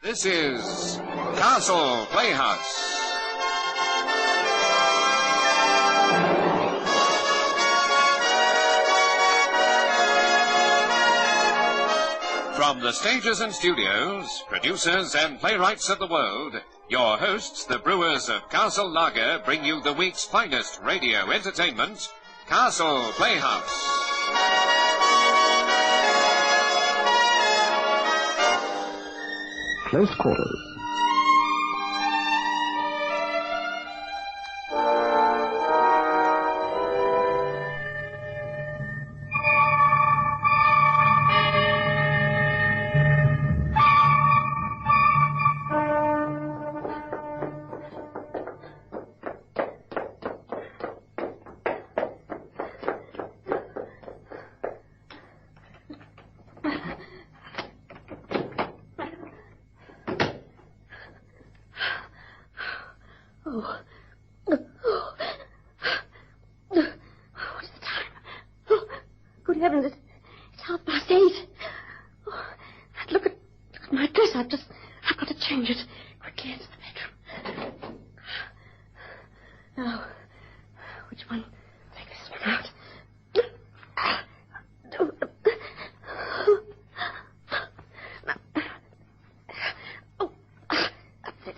This is Castle Playhouse. From the stages and studios, producers and playwrights of the world, your hosts, the brewers of Castle Lager, bring you the week's finest radio entertainment, Castle Playhouse. Close Quarters. What's the time? Oh, good heavens, it's 8:30. Oh, look at my dress. I've got to change it quickly into the bedroom. Now, which one? Take this one out. Oh, that's it.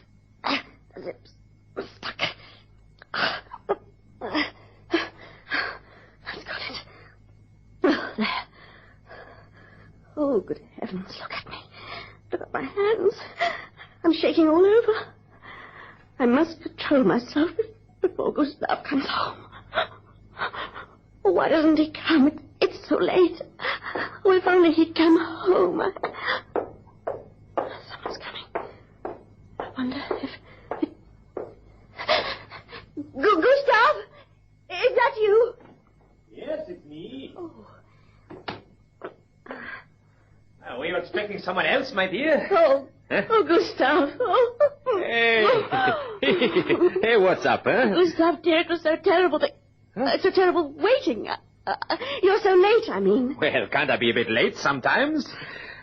The zip's stuck. That's got it. There. Oh, good heavens, look at me. Look at my hands. I'm shaking all over. I must control myself before Gustav comes home. Oh, why doesn't he come? It's so late. Oh, if only he'd come home. Someone's coming. I wonder if... Gustav! Is that you? Yes, it's me. Oh. We were expecting someone else, my dear. Oh, Huh? oh, Gustav. Oh. Hey. Hey, what's up, huh? Gustav, dear, it was so terrible. So terrible waiting. You're so late, I mean. Well, can't I be a bit late sometimes?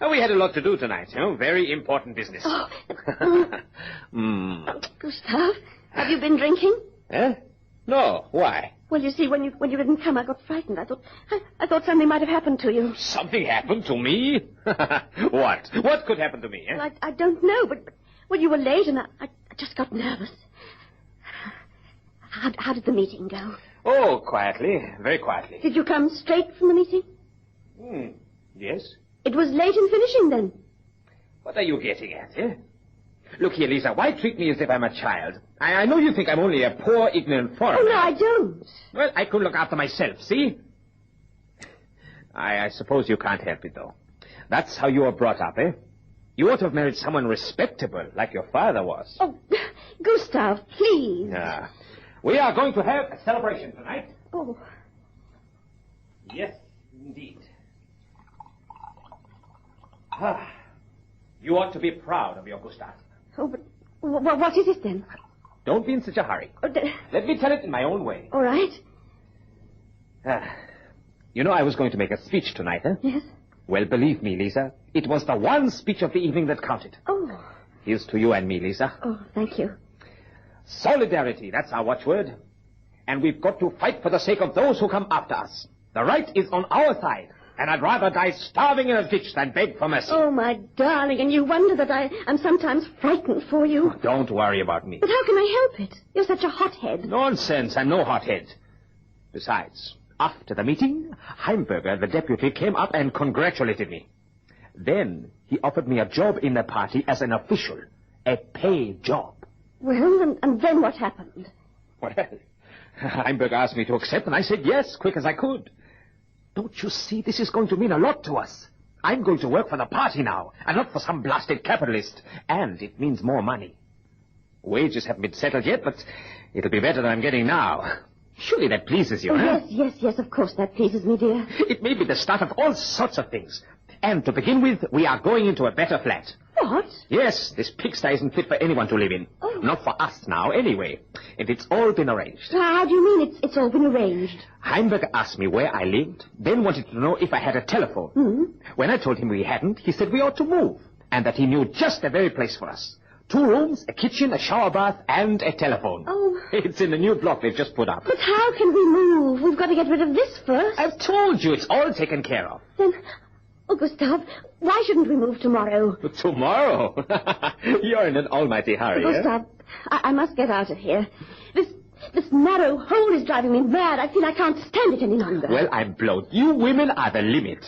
We had a lot to do tonight, very important business. Oh. Gustav, have you been drinking? Huh? No, why? Well, you see, when you didn't come, I got frightened. I thought something might have happened to you. Something happened to me? What? What could happen to me, Well, I don't know, but well, you were late, and I just got nervous. How did the meeting go? Oh, quietly, very quietly. Did you come straight from the meeting? Yes? It was late in finishing, then. What are you getting at, Look here, Lisa, why treat me as if I'm a child? I know you think I'm only a poor, ignorant foreigner. Oh, no, I don't. Well, I could look after myself, see? I suppose you can't help it, though. That's how you were brought up, You ought to have married someone respectable, like your father was. Oh, Gustav, please. We are going to have a celebration tonight. Oh. Yes, indeed. You ought to be proud of your Gustav. Oh, but what is it, then? Don't be in such a hurry. Oh, Let me tell it in my own way. all right. You know I was going to make a speech tonight, Yes? Well, believe me, Lisa, it was the one speech of the evening that counted. Oh. Here's to you and me, Lisa. Oh, thank you. Solidarity, that's our watchword. And we've got to fight for the sake of those who come after us. The right is on our side, and I'd rather die starving in a ditch than beg for mercy. Oh, my darling, and you wonder that I'm sometimes frightened for you. Don't worry about me. But how can I help it? You're such a hothead. Nonsense, I'm no hothead. Besides, after the meeting, Heimberger, the deputy, came up and congratulated me. Then he offered me a job in the party as an official, a paid job. Well, and then what happened? Well, Heimberger asked me to accept, and I said yes, quick as I could. Don't you see, this is going to mean a lot to us. I'm going to work for the party now, and not for some blasted capitalist. And it means more money. Wages haven't been settled yet, but it'll be better than I'm getting now. Surely that pleases you, huh? Yes, of course that pleases me, dear. It may be the start of all sorts of things. And to begin with, we are going into a better flat. What? Yes, this pigsty isn't fit for anyone to live in. Oh. Not for us now, anyway. And it's all been arranged. How do you mean it's all been arranged? Heimberger asked me where I lived, then wanted to know if I had a telephone. Mm-hmm. When I told him we hadn't, he said we ought to move. and that he knew just the very place for us. 2 rooms, a kitchen, a shower bath, and a telephone. Oh. It's in the new block they've just put up. But how can we move? We've got to get rid of this first. I've told you, it's all taken care of. Then, Gustav, why shouldn't we move tomorrow? Tomorrow? You're in an almighty hurry, Gustav, I must get out of here. This narrow hole is driving me mad. I feel I can't stand it any longer. Well, I'm blowed. You women are the limit.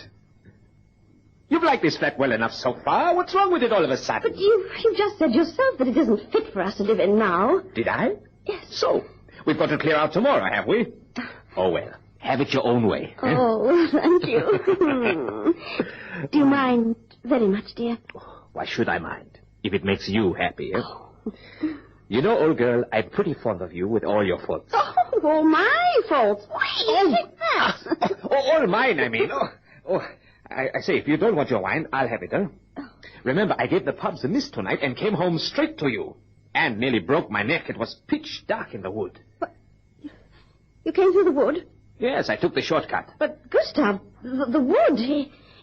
You've liked this flat well enough so far. What's wrong with it all of a sudden? But you just said yourself that it isn't fit for us to live in now. Did I? Yes. So, we've got to clear out tomorrow, have we? Oh, well, have it your own way. Oh, thank you. Do you mind very much, dear? Why should I mind, if it makes you happy, You know, old girl, I'm pretty fond of you with all your faults. Oh, my faults. Why do you think that? All mine, I mean. I say, if you don't want your wine, I'll have it, Remember, I gave the pubs a miss tonight and came home straight to you. And nearly broke my neck. It was pitch dark in the wood. What? You came through the wood? Yes, I took the shortcut. But, Gustav, the wood,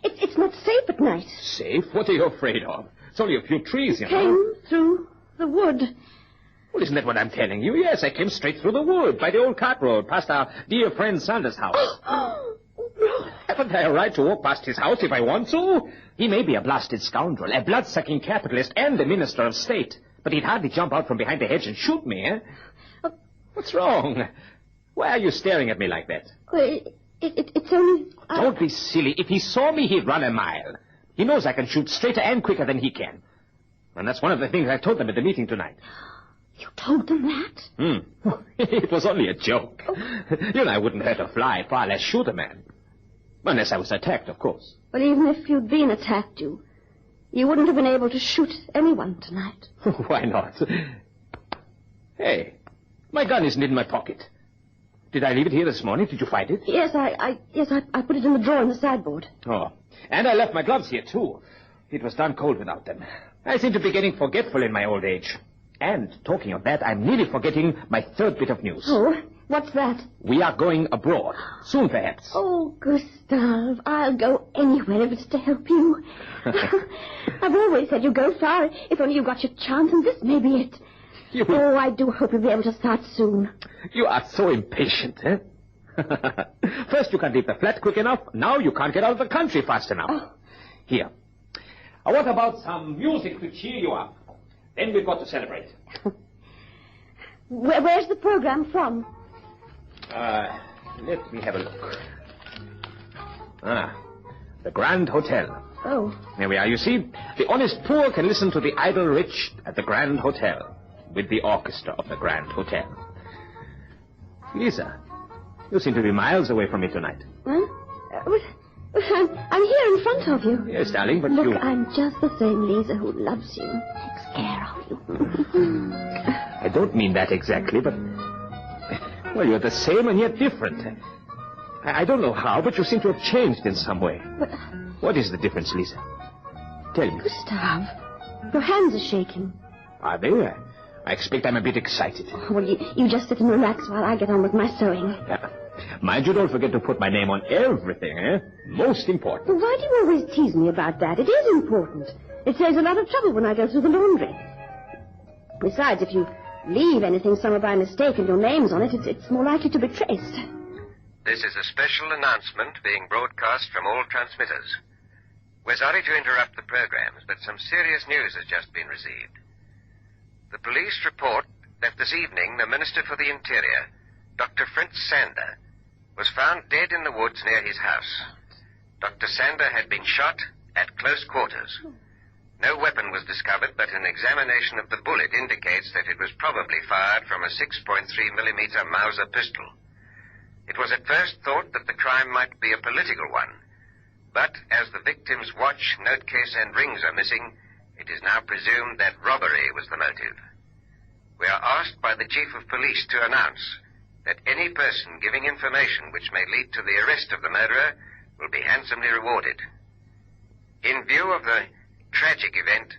it's not safe at night. Safe? What are you afraid of? It's only a few trees, you know. Came through the wood. Well, isn't that what I'm telling you? Yes, I came straight through the wood, by the old cart road, past our dear friend Sanders' house. Haven't I a right to walk past his house if I want to? He may be a blasted scoundrel, a blood-sucking capitalist, and a minister of state, but he'd hardly jump out from behind a hedge and shoot me, What's wrong? Why are you staring at me like that? Well, it's only... Don't be silly. If he saw me, he'd run a mile. He knows I can shoot straighter and quicker than he can. And that's one of the things I told them at the meeting tonight. You told them that? It was only a joke. You know, I wouldn't hurt a fly, far less shoot a man. Unless I was attacked, of course. Well, even if you'd been attacked, you wouldn't have been able to shoot anyone tonight. Why not? Hey, my gun isn't in my pocket. Did I leave it here this morning? Did you find it? Yes, I put it in the drawer in the sideboard. Oh, and I left my gloves here, too. It was darn cold without them. I seem to be getting forgetful in my old age. And, talking of that, I'm nearly forgetting my 3rd bit of news. Oh, what's that? We are going abroad. Soon, perhaps. Oh, Gustav, I'll go anywhere if it's to help you. I've always said you go far if only you got your chance, and this may be it. Oh, I do hope you'll be able to start soon. You are so impatient, First, you can't leave the flat quick enough. Now you can't get out of the country fast enough. Oh. Here. What about some music to cheer you up? Then we've got to celebrate. Where's the program from? Let me have a look. The Grand Hotel. Oh. There we are. You see, the honest poor can listen to the idle rich at the Grand Hotel with the orchestra of the Grand Hotel. Lisa, you seem to be miles away from me tonight. Huh? I'm here in front of you. Yes, darling, but Look, you... I'm just the same Lisa who loves you, takes care of you. I don't mean that exactly, but... Well, you're the same and yet different. I don't know how, but you seem to have changed in some way. But... What is the difference, Lisa? Tell me. Gustav, your hands are shaking. Are they? I expect I'm a bit excited. Well, you just sit and relax while I get on with my sewing. Mind you don't forget to put my name on everything, Most important. Well, why do you always tease me about that? It is important. It saves a lot of trouble when I go through the laundry. Besides, if you leave anything somewhere by mistake and your name's on it, it's more likely to be traced. This is a special announcement being broadcast from all transmitters. We're sorry to interrupt the programs, but some serious news has just been received. The police report that this evening the Minister for the Interior, Dr. Fritz Sander, was found dead in the woods near his house. Dr. Sander had been shot at close quarters. No weapon was discovered, but an examination of the bullet indicates that it was probably fired from a 6.3mm Mauser pistol. It was at first thought that the crime might be a political one, but as the victim's watch, note case, and rings are missing, it is now presumed that robbery was the motive. We are asked by the Chief of Police to announce that any person giving information which may lead to the arrest of the murderer will be handsomely rewarded. In view of the tragic event,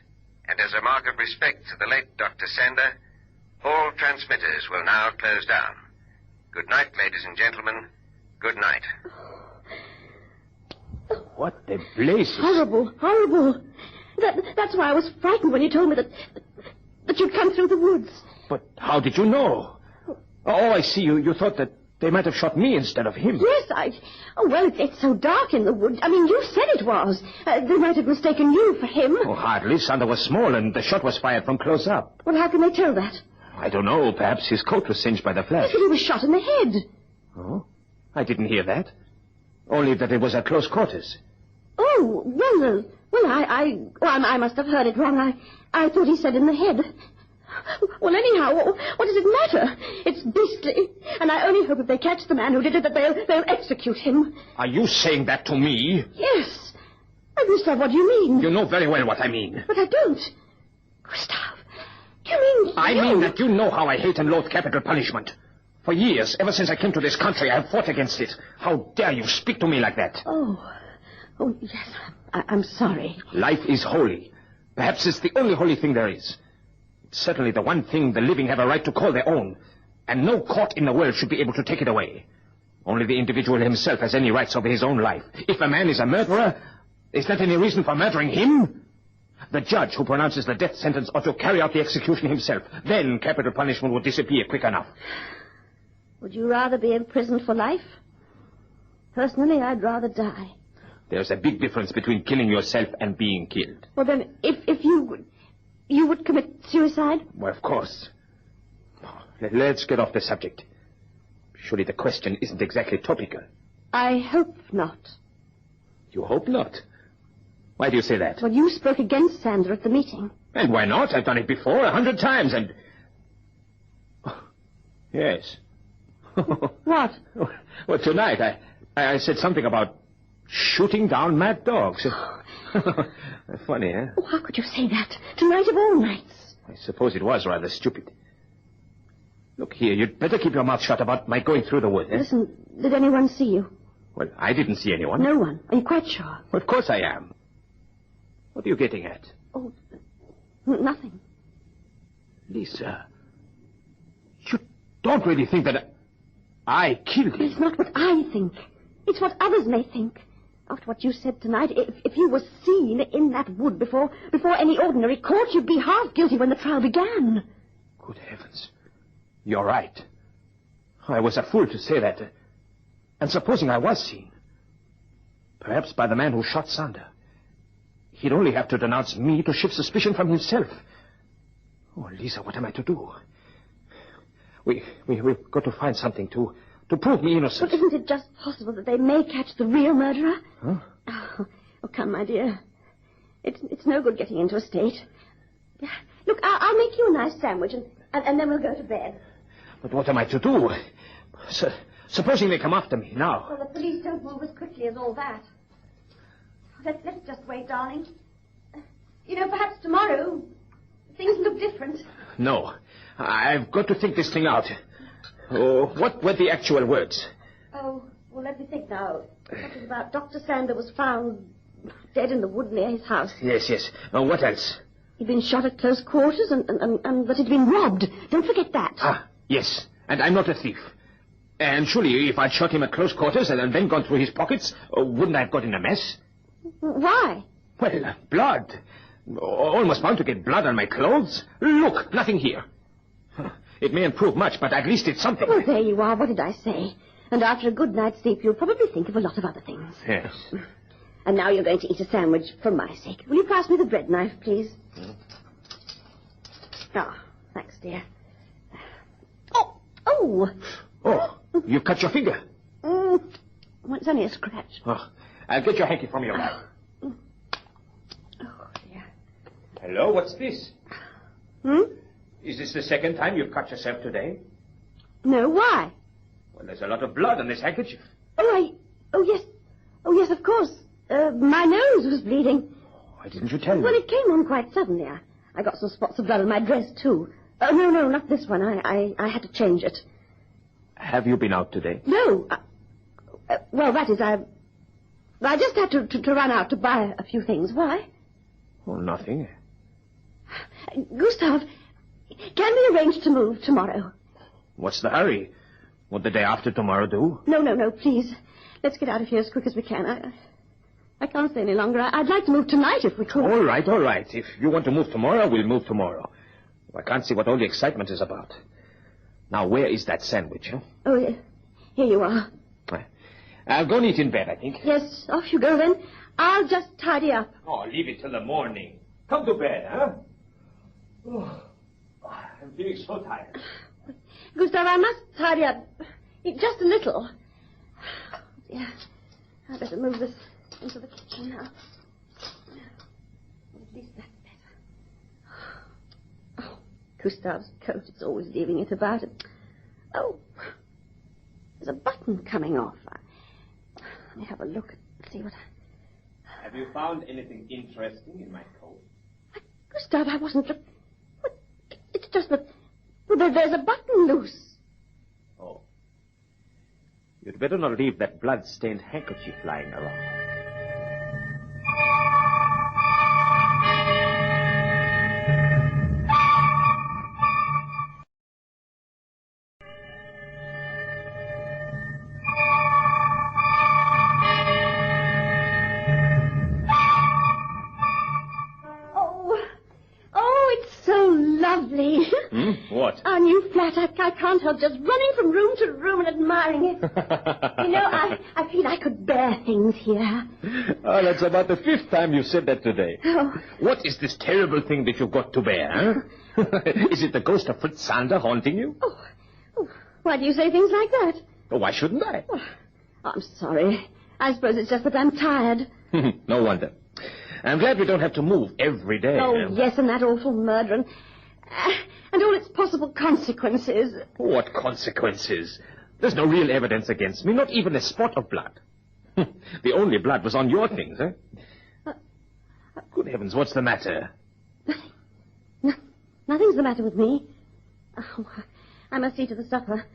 and as a mark of respect to the late Dr. Sander, all transmitters will now close down. Good night, ladies and gentlemen. Good night. What the blazes? Horrible, horrible. That's why I was frightened when you told me that you'd come through the woods. But how did you know? Oh, I see. You thought that they might have shot me instead of him. Yes, Oh, well, it's so dark in the wood. I mean, you said it was. They might have mistaken you for him. Oh, hardly. Sander was small, and the shot was fired from close up. Well, how can they tell that? I don't know. Perhaps his coat was singed by the flash. He was shot in the head. Oh? I didn't hear that. Only that it was at close quarters. Oh, well, I must have heard it wrong. I thought he said in the head. Well, anyhow, what does it matter? It's beastly, and I only hope if they catch the man who did it that they'll execute him. Are you saying that to me? Yes. Gustav, what do you mean? You know very well what I mean. But I don't. Gustav, do you mean... I mean that you know how I hate and loathe capital punishment. For years, ever since I came to this country, I have fought against it. How dare you speak to me like that? Oh, yes, I'm sorry. Life is holy. Perhaps it's the only holy thing there is. It's certainly the one thing the living have a right to call their own, and no court in the world should be able to take it away. Only the individual himself has any rights over his own life. If a man is a murderer, is that any reason for murdering him? The judge who pronounces the death sentence ought to carry out the execution himself. Then capital punishment would disappear quick enough. Would you rather be imprisoned for life? Personally, I'd rather die. There's a big difference between killing yourself and being killed. Well, then, if you would commit suicide? Well, of course. Let's get off the subject. Surely the question isn't exactly topical. I hope not. You hope not? Why do you say that? Well, you spoke against Sander at the meeting. And why not? I've done it before 100 times, and... Yes. What? Well, tonight I said something about shooting down mad dogs. Funny, eh? Oh, how could you say that? Tonight of all nights. I suppose it was rather stupid. Look here, you'd better keep your mouth shut about my going through the wood. Eh? Listen, did anyone see you? Well, I didn't see anyone. No one. Are you quite sure? Well, of course I am. What are you getting at? Oh, nothing. Lisa, you don't really think that I killed him? It's not what I think. It's what others may think. After what you said tonight, if you were seen in that wood before any ordinary court, you'd be half guilty when the trial began. Good heavens. You're right. I was a fool to say that. And supposing I was seen, perhaps by the man who shot Sander, he'd only have to denounce me to shift suspicion from himself. Oh, Lisa, what am I to do? We've got to find something to prove me innocent. But isn't it just possible that they may catch the real murderer? Huh? Oh, come, my dear. It's no good getting into a state. Look, I'll make you a nice sandwich, and then we'll go to bed. But what am I to do? Supposing they come after me now. Well, the police don't move as quickly as all that. Let's just wait, darling. Perhaps tomorrow things look different. No. I've got to think this thing out. Oh, what were the actual words? Oh, well, let me think now. It was about Dr. Sander was found dead in the wood near his house. Yes. What else? He'd been shot at close quarters and that he'd been robbed. Don't forget that. Ah, yes. And I'm not a thief. And surely if I'd shot him at close quarters and then gone through his pockets, wouldn't I have got in a mess? Why? Well, blood. Almost bound to get blood on my clothes. Look, nothing here. It mayn't prove much, but at least it's something. Well, there you are. What did I say? And after a good night's sleep, you'll probably think of a lot of other things. Yes. And now you're going to eat a sandwich for my sake. Will you pass me the bread knife, please? Thanks, dear. Oh, you cut your finger. Well, it's only a scratch. Oh, I'll get your hanky from your bag. Oh, dear. Hello, what's this? Hmm? Is this the second time you've cut yourself today? No, why? Well, there's a lot of blood on this handkerchief. Oh, yes, of course. My nose was bleeding. Why didn't you tell me? Well, it came on quite suddenly. I got some spots of blood on my dress, too. Oh, no, not this one. I had to change it. Have you been out today? No. Well, that is, I just had to run out to buy a few things. Why? Oh, nothing. Gustav, can we arrange to move tomorrow? What's the hurry? Would the day after tomorrow do? No, please. Let's get out of here as quick as we can. I can't stay any longer. I'd like to move tonight if we could. All right. If you want to move tomorrow, we'll move tomorrow. I can't see what all the excitement is about. Now, where is that sandwich, huh? Oh, yeah. Here you are. I'll go and eat in bed, I think. Yes, off you go then. I'll just tidy up. Oh, leave it till the morning. Come to bed, huh? Oh, I'm feeling so tired. Gustav, I must tidy up. Just a little. Yeah. I'd better move this into the kitchen now. At least that's better. Oh, Gustav's coat is always leaving it about it. Oh, there's a button coming off. Let me have a look and see what... Have you found anything interesting in my coat? Gustav, I wasn't... It's just that... Well, there's a button loose. Oh. You'd better not leave that blood-stained handkerchief lying around. Lovely. What? Our new flat. I can't help just running from room to room and admiring it. You know, I feel I could bear things here. Oh, that's about the 5th time you've said that today. Oh. What is this terrible thing that you've got to bear, huh? Is it the ghost of Fritz Sander haunting you? Oh, why do you say things like that? Oh, why shouldn't I? Oh, I'm sorry. I suppose it's just that I'm tired. No wonder. I'm glad we don't have to move every day. Oh, yes, and that awful murder and all its possible consequences. What consequences? There's no real evidence against me, not even a spot of blood. The only blood was on your things, eh? Good heavens, what's the matter? Nothing's the matter with me. Oh, I must see to the supper.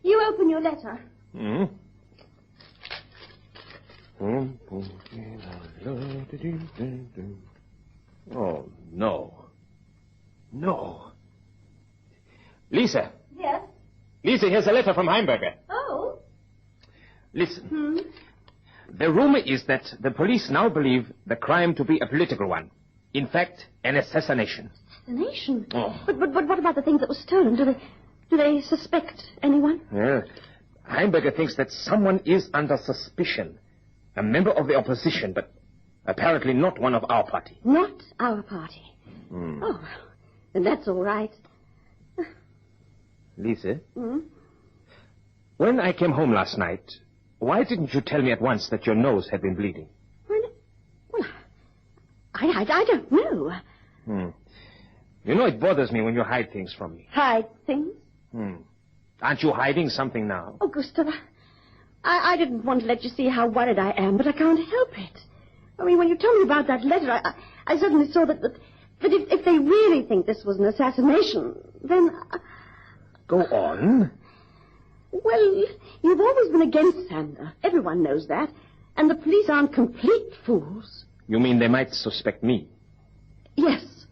You open your letter. Oh, no. No. Lisa. Yes? Lisa, here's a letter from Heimberger. Oh? Listen. The rumor is that the police now believe the crime to be a political one. In fact, an assassination. Assassination? Oh. But what about the things that were stolen? Do they suspect anyone? Well, Heimberger thinks that someone is under suspicion. A member of the opposition, but apparently not one of our party. Not our party? Oh, then that's all right. Lisa? When I came home last night, why didn't you tell me at once that your nose had been bleeding? Well, I don't know. You know, it bothers me when you hide things from me. Hide things? Aren't you hiding something now? Oh, Gustav, I didn't want to let you see how worried I am, but I can't help it. I mean, when you told me about that letter, I suddenly saw that if they really think this was an assassination, then... Go on. Well, you've always been against Sander. Everyone knows that. And the police aren't complete fools. You mean they might suspect me? Yes.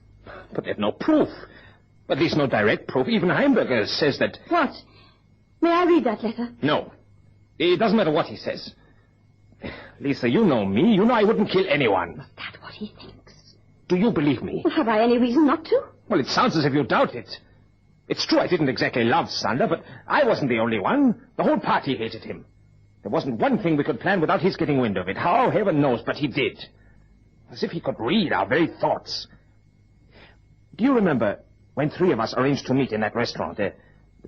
But they've no proof. At least no direct proof. Even Heimberger says that... What? May I read that letter? No. It doesn't matter what he says. Lisa, you know me. You know I wouldn't kill anyone. Is that what he thinks? Do you believe me? Well, have I any reason not to? Well, it sounds as if you doubt it. It's true I didn't exactly love Sander, but I wasn't the only one. The whole party hated him. There wasn't one thing we could plan without his getting wind of it. How, heaven knows, but he did. As if he could read our very thoughts. Do you remember when 3 of us arranged to meet in that restaurant, the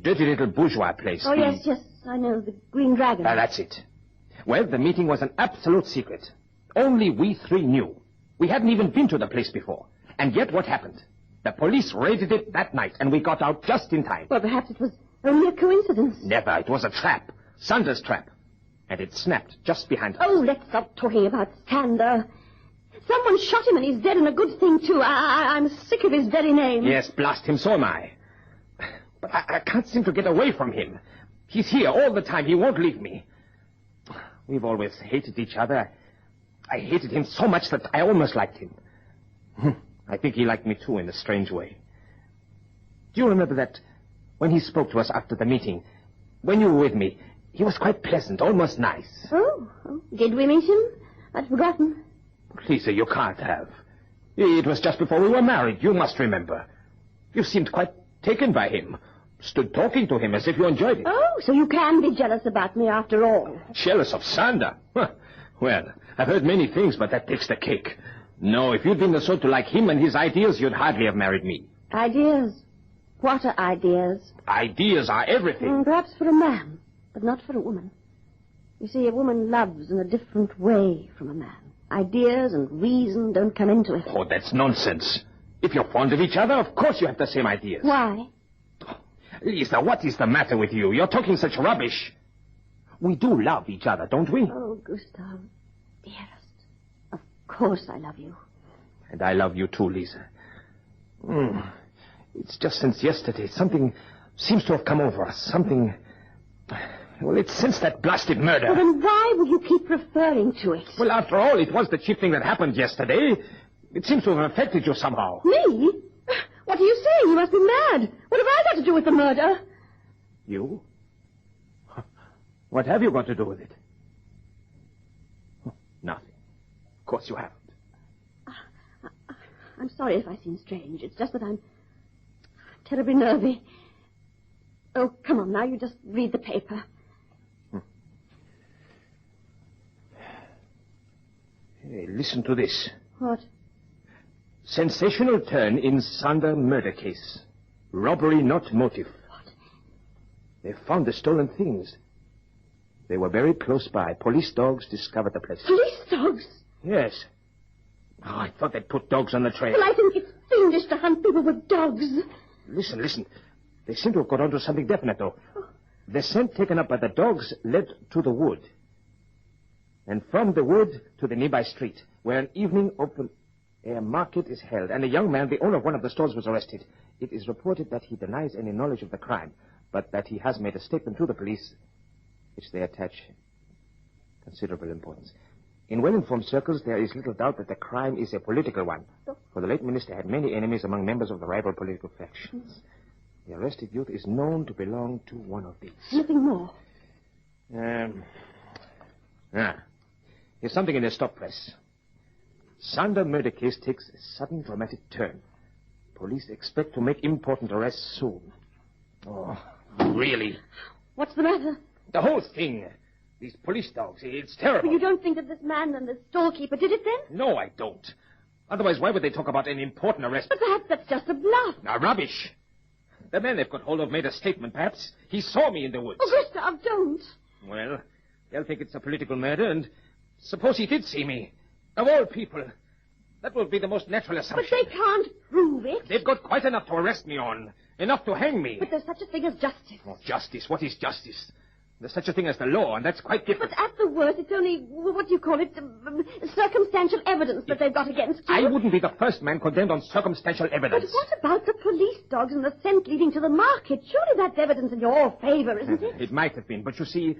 dirty little bourgeois place? Oh, yes, I know, the Green Dragon. That's it. Well, the meeting was an absolute secret. Only we 3 knew. We hadn't even been to the place before. And yet what happened? The police raided it that night, and we got out just in time. Well, perhaps it was only a coincidence. Never. It was a trap. Sander's trap. And it snapped just behind us. Oh, let's stop talking about Sander. Someone shot him and he's dead, and a good thing, too. I'm sick of his very name. Yes, blast him, so am I. But I can't seem to get away from him. He's here all the time. He won't leave me. We've always hated each other. I hated him so much that I almost liked him. I think he liked me, too, in a strange way. Do you remember that when he spoke to us after the meeting, when you were with me, he was quite pleasant, almost nice. Oh, did we meet him? I'd forgotten. Lisa, you can't have. It was just before we were married, you must remember. You seemed quite taken by him. Stood talking to him as if you enjoyed it. Oh, so you can be jealous about me after all. Jealous of Sander? Well, I've heard many things, but that takes the cake. No, if you'd been the sort to like him and his ideas, you'd hardly have married me. Ideas? What are ideas? Ideas are everything. Perhaps for a man, but not for a woman. You see, a woman loves in a different way from a man. Ideas and reason don't come into it. Oh, that's nonsense. If you're fond of each other, of course you have the same ideas. Why? Lisa, what is the matter with you? You're talking such rubbish. We do love each other, don't we? Oh, Gustav, dearest. Of course I love you. And I love you too, Lisa. It's just since yesterday, something seems to have come over us. Something... Well, it's since that blasted murder. Well, then why will you keep referring to it? Well, after all, it was the chief thing that happened yesterday. It seems to have affected you somehow. Me? What are you saying? You must be mad. What have I got to do with the murder? You? What have you got to do with it? Nothing. Of course you haven't. I'm sorry if I seem strange. It's just that I'm terribly nervy. Oh, come on now. You just read the paper. Hey, listen to this. What? Sensational turn in Sander murder case. Robbery not motive. What? They found the stolen things. They were very close by. Police dogs discovered the place. Police dogs? Yes. Oh, I thought they'd put dogs on the trail. Well, I think it's fiendish to hunt people with dogs. Listen. They seem to have got onto something definite, though. The scent taken up by the dogs led to the wood. And from the wood to the nearby street, where an evening open-air market is held, and a young man, the owner of one of the stores, was arrested. It is reported that he denies any knowledge of the crime, but that he has made a statement to the police, which they attach considerable importance. In well-informed circles, there is little doubt that the crime is a political one, for the late minister had many enemies among members of the rival political factions. The arrested youth is known to belong to one of these. Nothing more. Here's something in the stop press. Sander murder case takes a sudden dramatic turn. Police expect to make important arrests soon. Oh, really? What's the matter? The whole thing. These police dogs, it's terrible. Well, you don't think that this man and the storekeeper did it then? No, I don't. Otherwise, why would they talk about an important arrest? But perhaps that's just a bluff. Now, rubbish. The man they've got hold of made a statement, perhaps. He saw me in the woods. Oh, Gustav, don't. Well, they'll think it's a political murder, and suppose he did see me. Of all people, that would be the most natural assumption. But they can't prove it. They've got quite enough to arrest me on. Enough to hang me. But there's such a thing as justice. Oh, justice? What is justice? There's such a thing as the law, and that's quite different. But at the worst, it's only, what do you call it, circumstantial evidence that they've got against you. I wouldn't be the first man condemned on circumstantial evidence. But what about the police dogs and the scent leading to the market? Surely that's evidence in your favor, isn't it? It might have been, but you see,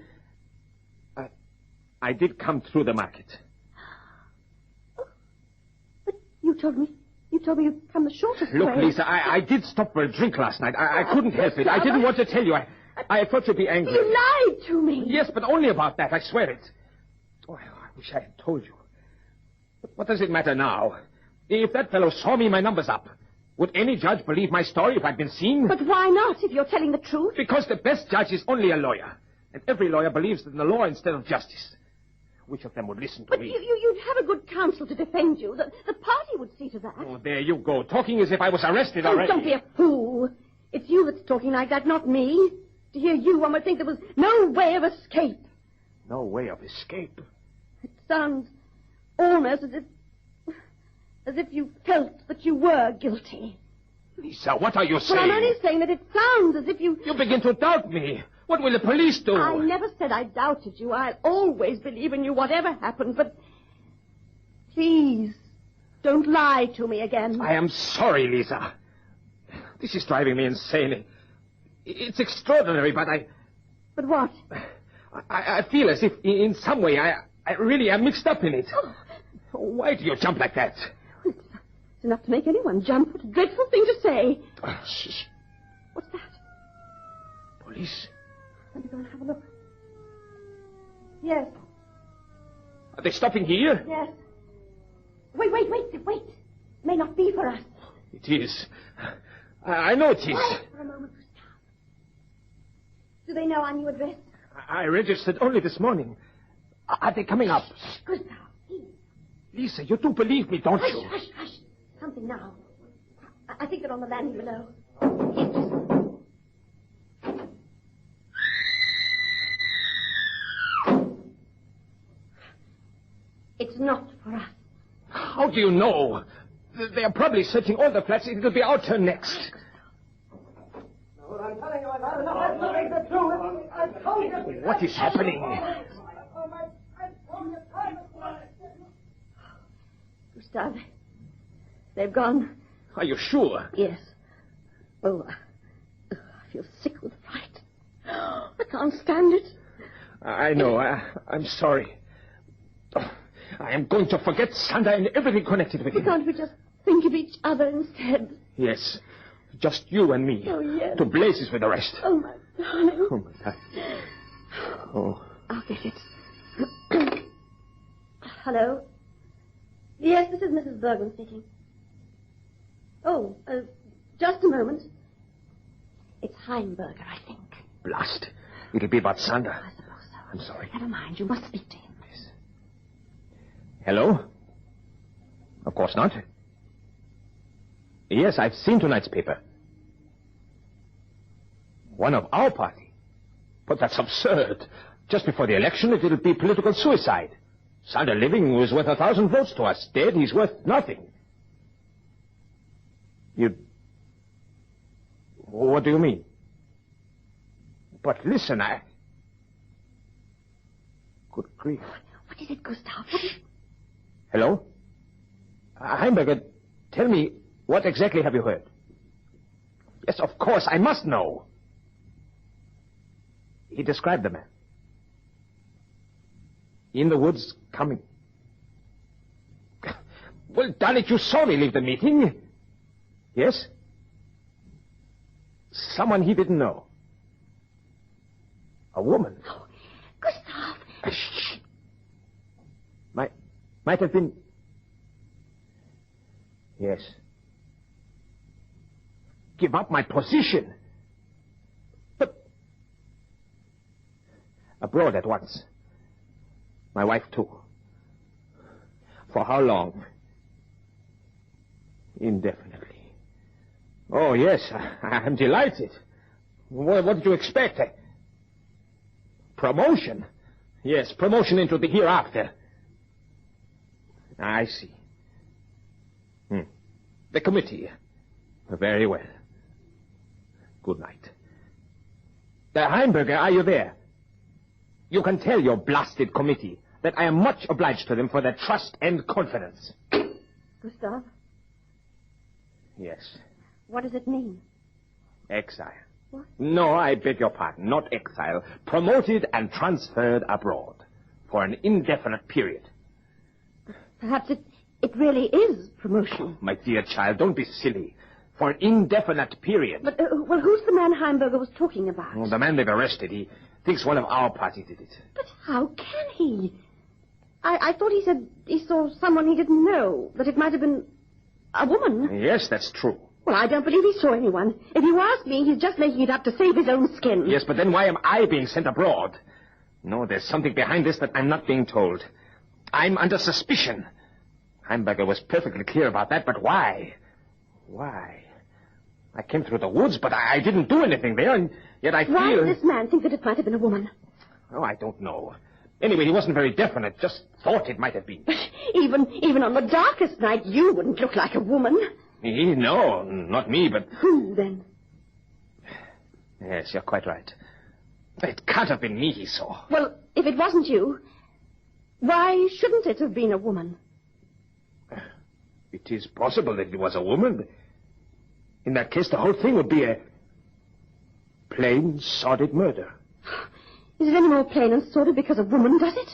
I did come through the market. Oh, but you told me you'd come the shortest Look, way. Lisa, I did stop for a drink last night. I couldn't help it. I didn't want to tell you. I thought you'd be angry. You lied to me. Yes, but only about that. I swear it. Oh, I wish I had told you. But what does it matter now? If that fellow saw me, my number's up. Would any judge believe my story if I'd been seen? But why not, if you're telling the truth? Because the best judge is only a lawyer. And every lawyer believes in the law instead of justice. Which of them would listen to me? You'd have a good counsel to defend you. The party would see to that. Oh, there you go. Talking as if I was arrested already. Don't be a fool. It's you that's talking like that, not me. To hear you, one would think there was no way of escape. No way of escape? It sounds almost as if you felt that you were guilty. Lisa, what are you saying? Well, I'm only saying that it sounds as if you... You begin to doubt me. What will the police do? I never said I doubted you. I'll always believe in you, whatever happens, but... Please, don't lie to me again. I am sorry, Lisa. This is driving me insane. It's extraordinary, but But what? I feel as if, in some way, I really am mixed up in it. Oh. Why do you jump like that? It's enough to make anyone jump. What a dreadful thing to say. Shh. What's that? Police? Let me go and have a look. Yes. Are they stopping here? Yes. Wait. May not be for us. It is. I know it is. Quiet for a moment, Gustav. Do they know our new address? I registered only this morning. Are they coming up? Shh, Gustav, please. Lisa, you do believe me, don't you? Hush. Something now. I think they're on the landing below. It's not for us. How do you know? They are probably searching all the flats. It'll be our turn next. I'm telling you, I've had nothing to do with it. I've told you. What is happening? Gustav, they've gone. Are you sure? Yes. Oh, I feel sick with fright. I can't stand it. I know. I'm sorry. I am going to forget Sander and everything connected with him. Can't we just think of each other instead? Yes. Just you and me. Oh, yes. To blazes with the rest. Oh, my darling. Oh, my God. Oh. I'll get it. Hello? Yes, this is Mrs. Bergman speaking. Oh, just a moment. It's Heimberger, I think. Blast. It'll be about Sander. I suppose so. I'm sorry. Never mind, you must speak to him. Yes. Hello? Of course not. Yes, I've seen tonight's paper. One of our party. But that's absurd. Just before the election, it'll be political suicide. Sander living was worth 1,000 votes to us. Dead, he's worth nothing. What do you mean? But listen, Good grief. What is it, Gustav? Hello? Heimberger, tell me, what exactly have you heard? Yes, of course, I must know. He described the man. In the woods, coming. Well, darn it, you saw me leave the meeting. Yes? Someone he didn't know. A woman. Oh, Gustav. Shh. Might have been... Yes. Give up my position. But... Abroad at once. My wife, too. For how long? Indefinitely. Oh, yes, I'm delighted. What did you expect? Promotion? Yes, promotion into the hereafter. I see. The committee. Very well. Good night. Heimberger, are you there? You can tell your blasted committee that I am much obliged to them for their trust and confidence. Gustav, Yes. what does it mean? Exile. What? No, I beg your pardon. Not exile. Promoted and transferred abroad. For an indefinite period. Perhaps it really is promotion. My dear child, don't be silly. For an indefinite period. But, well, who's the man Heimberger was talking about? Oh, the man they've arrested, he thinks one of our party did it. But how can he? I thought he said he saw someone he didn't know, that it might have been a woman. Yes, that's true. Well, I don't believe he saw anyone. If you ask me, he's just making it up to save his own skin. Yes, but then why am I being sent abroad? No, there's something behind this that I'm not being told. I'm under suspicion. Heimberger was perfectly clear about that, but why? Why? I came through the woods, but I didn't do anything there, and yet I feel... Why did this man think that it might have been a woman? Oh, I don't know. Anyway, he wasn't very definite, just thought it might have been. Even on the darkest night, you wouldn't look like a woman. No, not me, but... Who, then? Yes, you're quite right. It can't have been me he saw. Well, if it wasn't you, why shouldn't it have been a woman? It is possible that it was a woman. In that case, the whole thing would be a plain, sordid murder. Is it any more plain and sordid because a woman does it?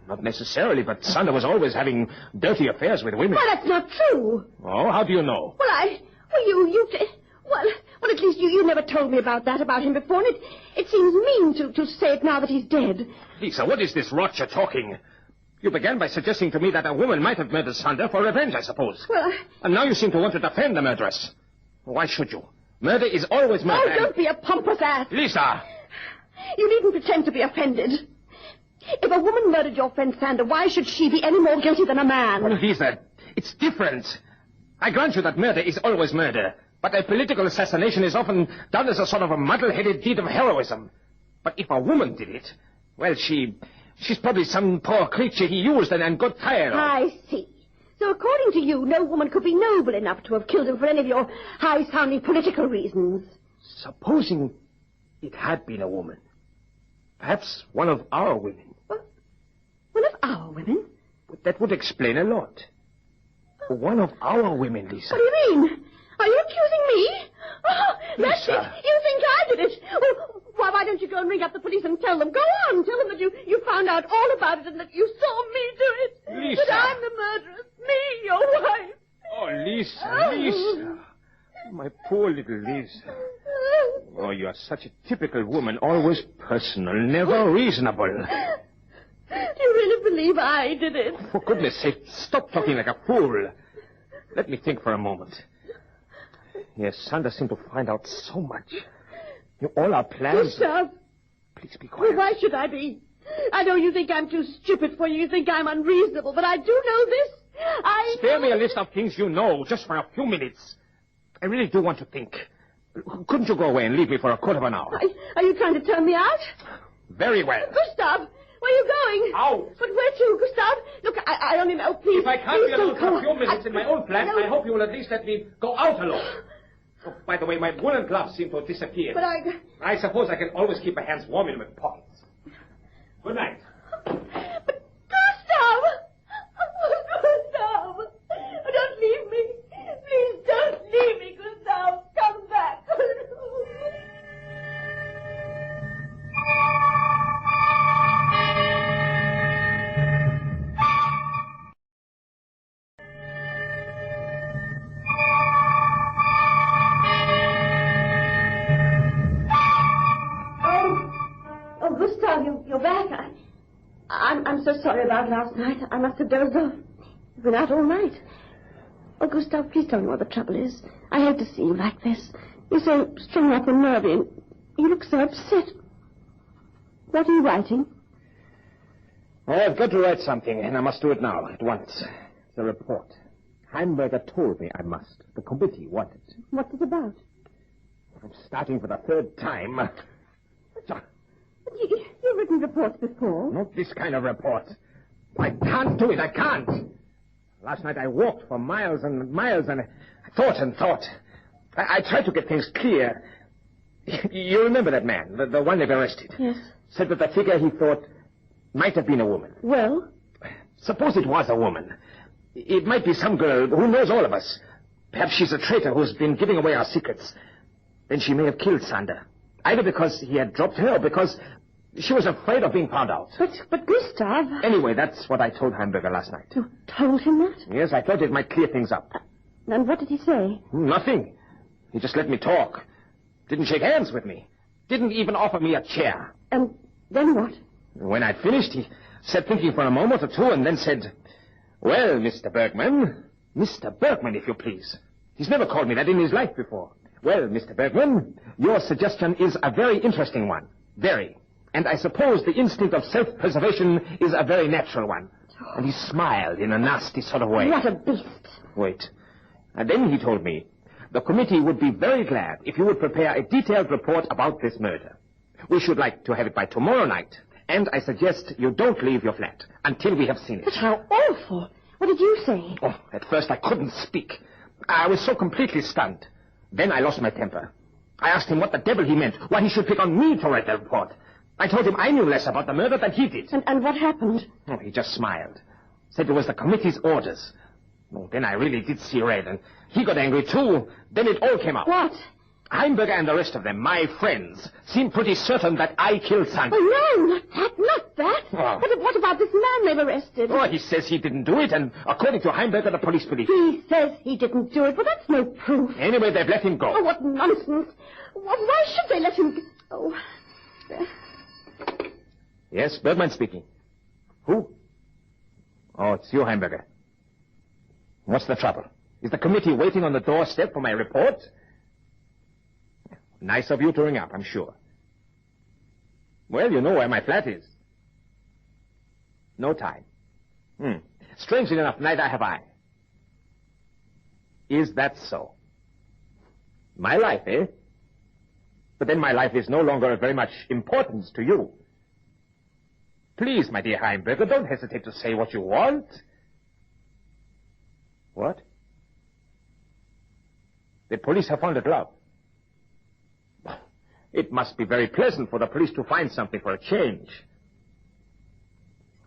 Not necessarily, but Sander was always having dirty affairs with women. Well, that's not true. Oh, how do you know? Well, at least you never told me about him before, and it seems mean to say it now that he's dead. Lisa, what is this rot you're talking? You began by suggesting to me that a woman might have murdered Sander for revenge, I suppose. Well, And now you seem to want to defend the murderess. Why should you? Murder is always murder. Oh, don't be a pompous ass. Lisa! You needn't pretend to be offended. If a woman murdered your friend Sander, why should she be any more guilty than a man? Well, Lisa, it's different. I grant you that murder is always murder. But a political assassination is often done as a sort of a muddle-headed deed of heroism. But if a woman did it, well, she's probably some poor creature he used and got tired of. I see. So according to you, no woman could be noble enough to have killed him for any of your high-sounding political reasons. Supposing it had been a woman. Perhaps one of our women. What? One of our women? That would explain a lot. One of our women, Lisa. What do you mean? Are you accusing me? Oh, that's Lisa. it. You think I did it. Oh, why don't you go and ring up the police and tell them? Go on. Tell them that you found out all about it and that you saw me do it. Lisa. That I'm the murderess. Me, your wife. Oh, Lisa, Lisa. My poor little Lisa. Oh, you are such a typical woman, always personal, never reasonable. Do you really believe I did it? For goodness sake, stop talking like a fool. Let me think for a moment. Yes, Sander seemed to find out so much. All our plans... Gustav. Please be Well, quiet. why should I be? I know you think I'm too stupid for you. You think I'm unreasonable, but I do know this. Spare me a list of things you know, just for a few minutes. I really do want to think. Couldn't you go away and leave me for a quarter of an hour? Are you trying to turn me out? Very well. Gustav, where are you going? Out. But where to, Gustav? Look, I only know, please. If I can't please be alone don't for a go. few minutes in my own flat, No. I hope you will at least let me go out alone. Oh, by the way, my woolen gloves seem to have disappeared. But I suppose I can always keep my hands warm in my pockets. Good night. But Gustav! Oh, Gustav! Don't leave me. Please don't leave me, Gustav. Come back. Oh, Gustav, you're back. I'm so sorry about last night. I must have dozed off. You've been out all night. Oh, Gustav, please tell me what the trouble is. I hate to see you like this. You're so strung up and nervy, and you look so upset. What are you writing? Oh, I've got to write something, and I must do it now, at once. It's a report. Heimberger told me I must. The committee wanted. What's it about? I'm starting for the third time. You've written reports before. Not this kind of report. I can't do it. I can't. Last night I walked for miles and miles and thought and thought. I tried to get things clear. You remember that man, the one they've arrested? Yes. Said that the figure he thought might have been a woman. Well? Suppose it was a woman. It might be some girl who knows all of us. Perhaps she's a traitor who's been giving away our secrets. Then she may have killed Sander. Either because he had dropped her or because she was afraid of being found out. But Gustav... Anyway, that's what I told Heimberger last night. You told him that? Yes, I thought it might clear things up. And what did he say? Nothing. He just let me talk. Didn't shake hands with me. Didn't even offer me a chair. And then what? When I'd finished, he sat thinking for a moment or two and then said, "Well, Mr. Bergman." Mr. Bergman, if you please. He's never called me that in his life before. "Well, Mr. Bergman, your suggestion is a very interesting one. Very. And I suppose the instinct of self-preservation is a very natural one." And he smiled in a nasty sort of way. What a beast. Wait. And then he told me, the committee would be very glad if you would prepare a detailed report about this murder. We should like to have it by tomorrow night. And I suggest you don't leave your flat until we have seen it. But how awful. What did you say? Oh, at first I couldn't speak. I was so completely stunned. Then I lost my temper. I asked him what the devil he meant, why he should pick on me to write the report. I told him I knew less about the murder than he did. And what happened? Oh, he just smiled. Said it was the committee's orders. Oh, then I really did see red, and he got angry too. Then it all came out. What? Heimberger and the rest of them, my friends, seemed pretty certain that I killed Sander. Oh, no, not that. Oh. But what about this man they've arrested? Oh, he says he didn't do it, and according to Heimberger, the police believe it. He says he didn't do it, but that's no proof. Anyway, they've let him go. Oh, what nonsense. Why should they let him... Oh. Yes, Bergman speaking. Who? Oh, it's you, Heimberger. What's the trouble? Is the committee waiting on the doorstep for my report? Nice of you to ring up, I'm sure. Well, you know where my flat is. No time. Strangely enough, neither have I. Is that so? My life, eh? But then my life is no longer of very much importance to you. Please, my dear Heimberger, don't hesitate to say what you want. What? The police have found a glove. It must be very pleasant for the police to find something for a change.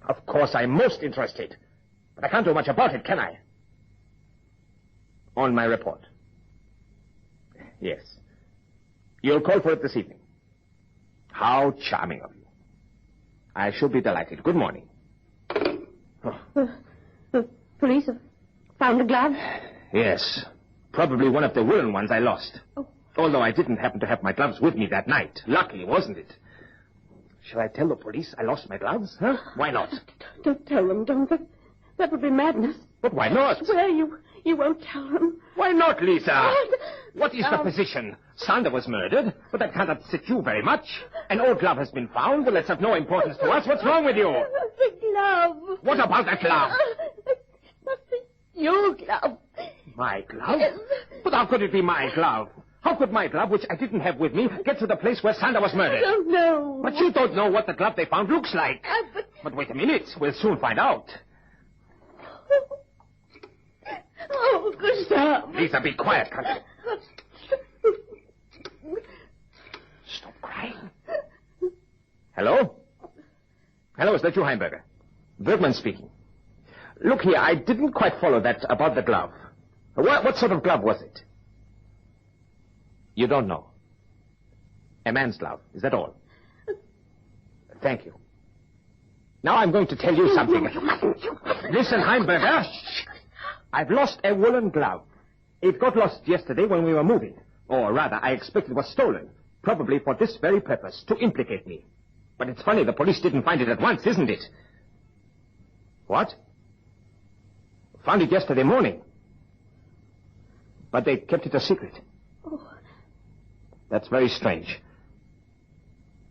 Of course, I'm most interested. But I can't do much about it, can I? On my report. Yes. You'll call for it this evening. How charming of you. I shall be delighted. Good morning. The police have found a glove? Yes. Probably one of the woolen ones I lost. Oh. Although I didn't happen to have my gloves with me that night. Lucky, wasn't it? Shall I tell the police I lost my gloves? Huh? Why not? Don't tell them, don't. That would be madness. But why not? I swear you won't tell them. Why not, Lisa? What is the position? Sander was murdered, but that can't upset you very much. An old glove has been found. Well, that's of no importance to us. What's wrong with you? The glove. What about that glove? It must be your glove. My glove? Yes. But how could it be my glove? How could my glove, which I didn't have with me, get to the place where Sander was murdered? I don't know. But you don't know what the glove they found looks like. But wait a minute. We'll soon find out. Oh, Gustav. Lisa, be quiet, can't you? Stop crying. Hello? Hello, is that you, Heimberger? Bergman speaking. Look here, I didn't quite follow that about the glove. What sort of glove was it? You don't know. A man's glove, is that all? Thank you. Now I'm going to tell you something. Listen, Heimberger. I've lost a woolen glove. It got lost yesterday when we were moving. Or rather, I expect it was stolen. Probably for this very purpose, to implicate me. But it's funny, the police didn't find it at once, isn't it? What? Found it yesterday morning. But they kept it a secret. Oh. That's very strange.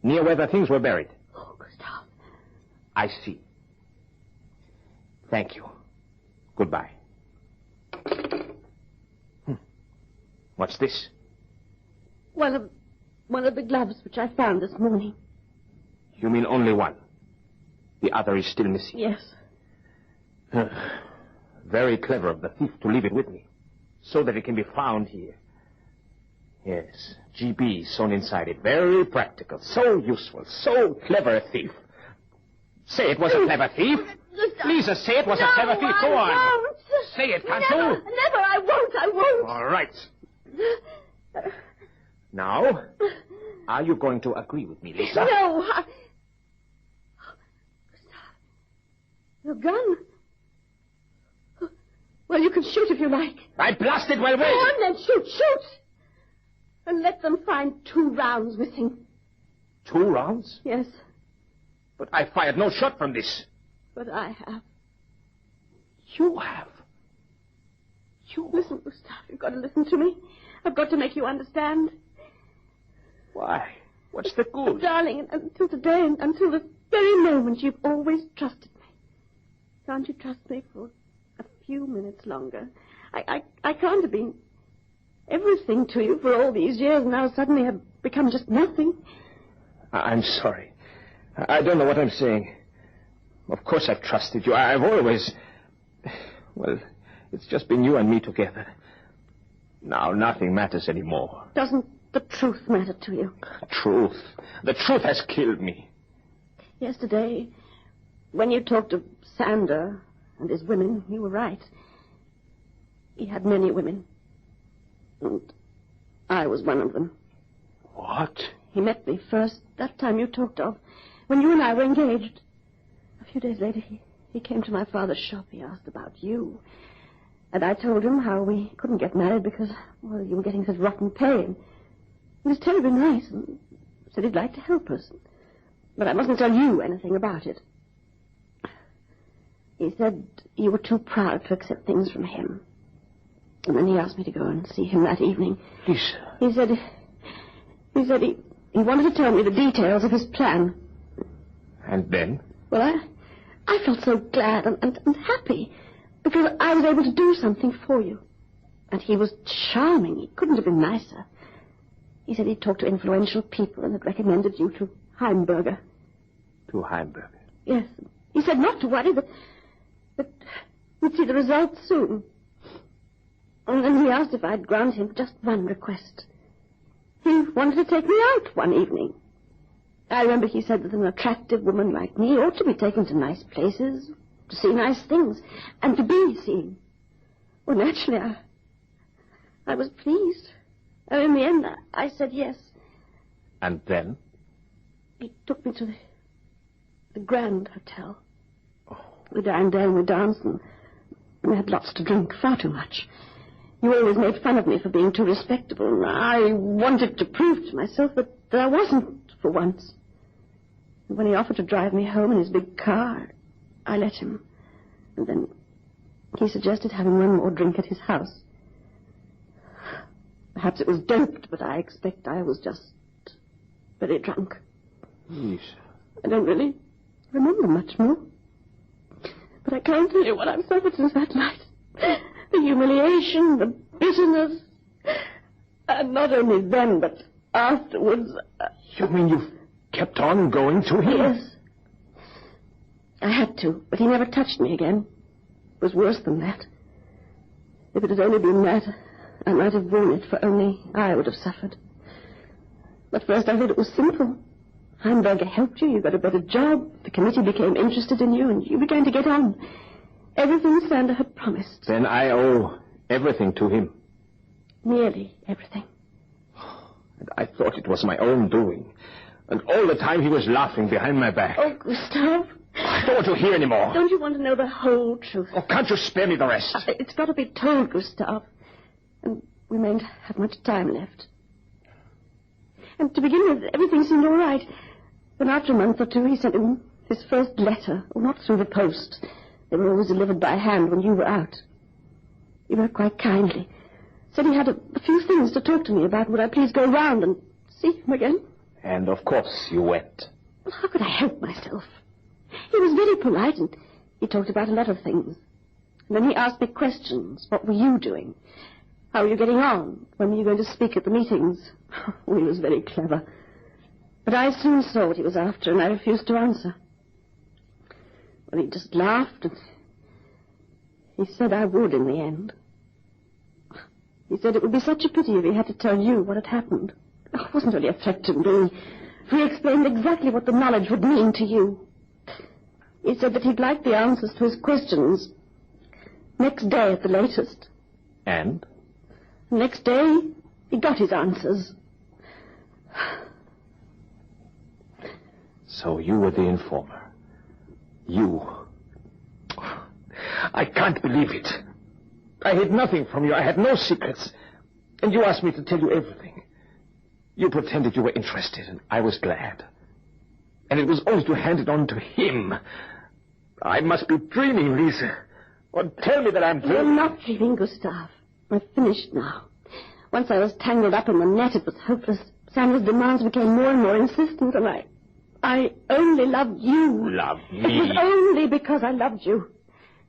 Near where the things were buried. Oh, Gustav. I see. Thank you. Goodbye. What's this? One of the gloves which I found this morning. You mean only one? The other is still missing? Yes. Very clever of the thief to leave it with me, so that it can be found here. Yes, GB sewn inside it. Very practical, so useful, so clever a thief. Say it was a clever thief. Lisa, say it was a clever thief. Go on. I won't. Say it, can't Never, you? never, I won't. All right. Now, are you going to agree with me, Lisa? No, Your gun? Well, you can shoot if you like. I blasted well Go on then, shoot. And let them find 2 rounds missing. 2 rounds? Yes, But I fired no shot from this. but I have. You have? Listen, Gustav, you've got to listen to me. I've got to make you understand. Why? What's the good? Darling, until today and until this very moment, you've always trusted me. Can't you trust me for a few minutes longer? I can't have been everything to you for all these years, and now suddenly have become just nothing. I'm sorry. I don't know what I'm saying. Of course I've trusted you. I've always... Well, it's just been you and me together. Now nothing matters anymore. Doesn't the truth matter to you? Truth. The truth has killed me. Yesterday, when you talked of Sander and his women, you were right. He had many women. And I was one of them. What? He met me first, that time you talked of, when you and I were engaged. A few days later, he came to my father's shop. He asked about you. And I told him how we couldn't get married because, well, you were getting such rotten pay. And he was terribly nice and said he'd like to help us. But I mustn't tell you anything about it. He said you were too proud to accept things from him. And then he asked me to go and see him that evening. Lisa. He said he wanted to tell me the details of his plan. And then? Well, I felt so glad and happy because I was able to do something for you. And he was charming. He couldn't have been nicer. He said he'd talked to influential people and had recommended you to Heimberger. To Heimberger? Yes. He said not to worry, but we'd see the results soon. And then he asked if I'd grant him just one request. He wanted to take me out one evening. I remember he said that an attractive woman like me ought to be taken to nice places, to see nice things, and to be seen. Well, naturally, I was pleased. And in the end, I said yes. And then? He took me to the Grand Hotel. Oh. We dined there and we danced, and we had lots to drink, far too much. You always made fun of me for being too respectable, and I wanted to prove to myself that I wasn't for once. And when he offered to drive me home in his big car, I let him. And then he suggested having one more drink at his house. Perhaps it was doped, but I expect I was just very drunk. Yes. I don't really remember much more. But I can't tell you what I've suffered since that night. The humiliation, the bitterness. And not only then, but afterwards. You mean you've kept on going to him? Yes. I had to, but he never touched me again. It was worse than that. If it had only been that, I might have borne it, for only I would have suffered. But first I thought it was simple. Heimberger helped you, you got a better job, the committee became interested in you, and you began to get on. Everything Sander had promised. Then I owe everything to him. Nearly everything. And I thought it was my own doing. And all the time he was laughing behind my back. Oh, Gustav. I don't want to hear any more. Don't you want to know the whole truth? Oh, can't you spare me the rest? It's got to be told, Gustav. And we mayn't have much time left. And to begin with, everything seemed all right. Then after a month or two, he sent him his first letter. Well, not through the post. They were always delivered by hand when you were out. He wrote quite kindly. Said he had a few things to talk to me about. Would I please go round and see him again? And of course you went. Well, how could I help myself? He was very polite, and he talked about a lot of things. And then he asked me questions. What were you doing? How were you getting on? When were you going to speak at the meetings? Oh, he was very clever. But I soon saw what he was after, and I refused to answer. Well, he just laughed, and he said I would in the end. He said it would be such a pity if he had to tell you what had happened. Oh, it wasn't really a threat to me. He explained exactly what the knowledge would mean to you. He said that he'd like the answers to his questions next day at the latest. And? Next day, he got his answers. So you were the informer. You. I can't believe it. I hid nothing from you. I had no secrets. And you asked me to tell you everything. You pretended you were interested, and I was glad. And it was only to hand it on to him. I must be dreaming, Lisa. Or tell me that I'm dreaming. You're not dreaming, Gustav. I've finished now. Once I was tangled up in the net, it was hopeless. Sander's demands became more and more insistent, and I only loved you. Love me? It was only because I loved you.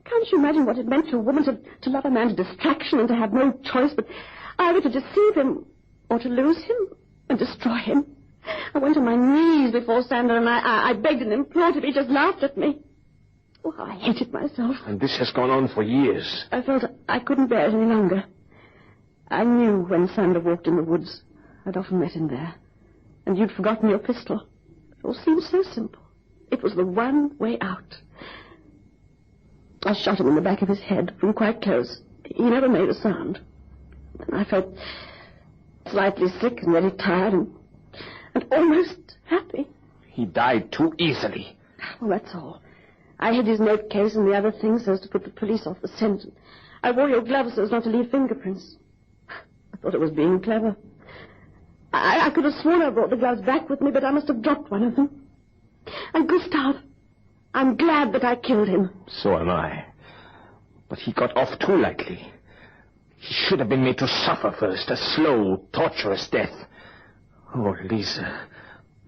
Can't you imagine what it meant to a woman to love a man to distraction and to have no choice but either to deceive him or to lose him and destroy him? I went on my knees before Sander, and I begged and implored him. He just laughed at me. Oh, how I hated myself. And this has gone on for years. I felt I couldn't bear it any longer. I knew when Sander walked in the woods. I'd often met him there. And you'd forgotten your pistol. It all seemed so simple. It was the one way out. I shot him in the back of his head from quite close. He never made a sound. And I felt slightly sick and very tired and almost happy. He died too easily. Well, that's all. I hid his note case and the other things so as to put the police off the scent. I wore your gloves so as not to leave fingerprints. I thought it was being clever. I could have sworn I brought the gloves back with me, but I must have dropped one of them. And Gustav, I'm glad that I killed him. So am I. But he got off too lightly. He should have been made to suffer first, a slow, torturous death. Oh, Lisa.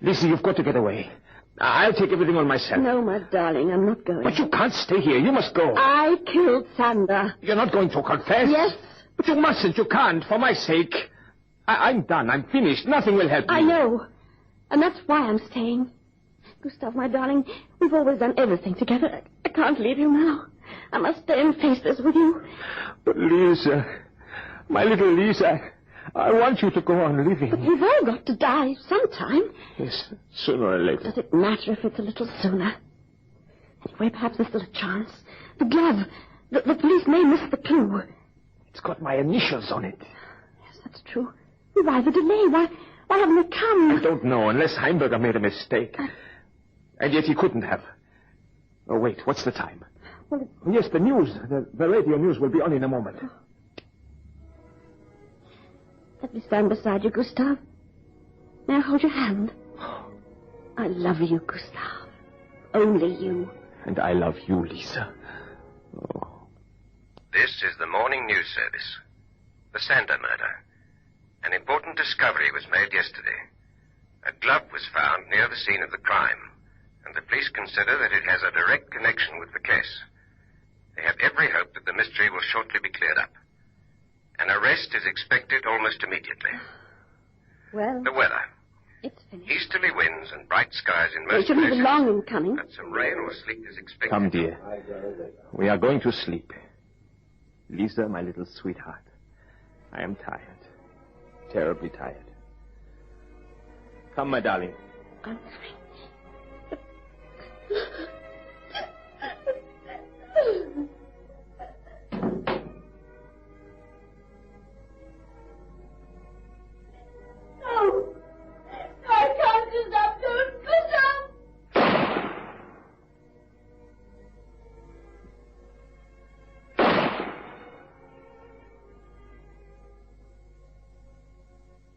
Lisa, you've got to get away. I'll take everything on myself. No, my darling, I'm not going. But you can't stay here. You must go. I killed Sander. You're not going to confess? Yes. But you mustn't. You can't, for my sake. I'm done. I'm finished. Nothing will help you. I know. And that's why I'm staying. Gustav, my darling, we've always done everything together. I can't leave you now. I must stay and face this with you. But Lisa, my little Lisa, I want you to go on living. But we've all got to die sometime. Yes, sooner or later. Does it matter if it's a little sooner? Anyway, perhaps there's still a chance. The glove. The police may miss the clue. It's got my initials on it. Yes, that's true. Why the delay? Why haven't they come? I don't know, unless Heimberger made a mistake. And yet he couldn't have. Oh, wait, what's the time? Well, Yes, the news. The radio news will be on in a moment. let me stand beside you, Gustav. May I hold your hand? I love you, Gustav. Only you. And I love you, Lisa. Oh. This is the morning news service. The Sander murder. An important discovery was made yesterday. A glove was found near the scene of the crime, and the police consider that it has a direct connection with the case. They have every hope that the mystery will shortly be cleared up. An arrest is expected almost immediately. Well, The weather. it's finished. Easterly winds and bright skies in It most shouldn't be places. long in coming. But some rain or sleet is expected. Come, dear. We are going to sleep. Lisa, my little sweetheart. I am tired. Terribly tired. Come, my darling. I'm No! I can't do that, Gustav!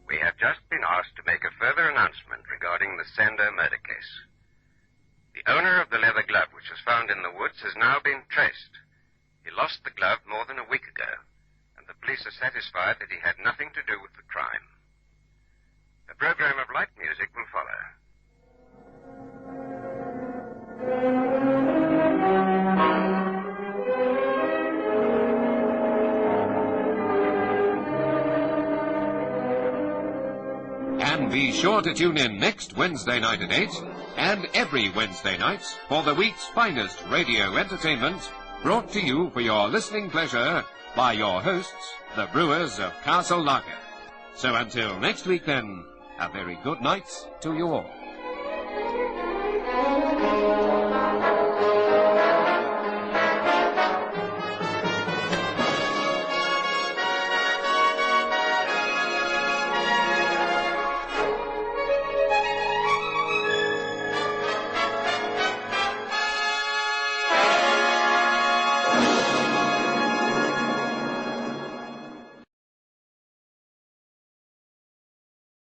We have just been asked to make a further announcement regarding the Sander murder case. The owner of the leather glove which was found in the woods has now been traced. He lost the glove more than a week ago, and the police are satisfied that he had nothing to do with the crime. A program of light music will follow. And be sure to tune in next Wednesday night at 8 and every Wednesday night for the week's finest radio entertainment brought to you for your listening pleasure by your hosts, the Brewers of Castle Lager. So until next week then, a very good night to you all.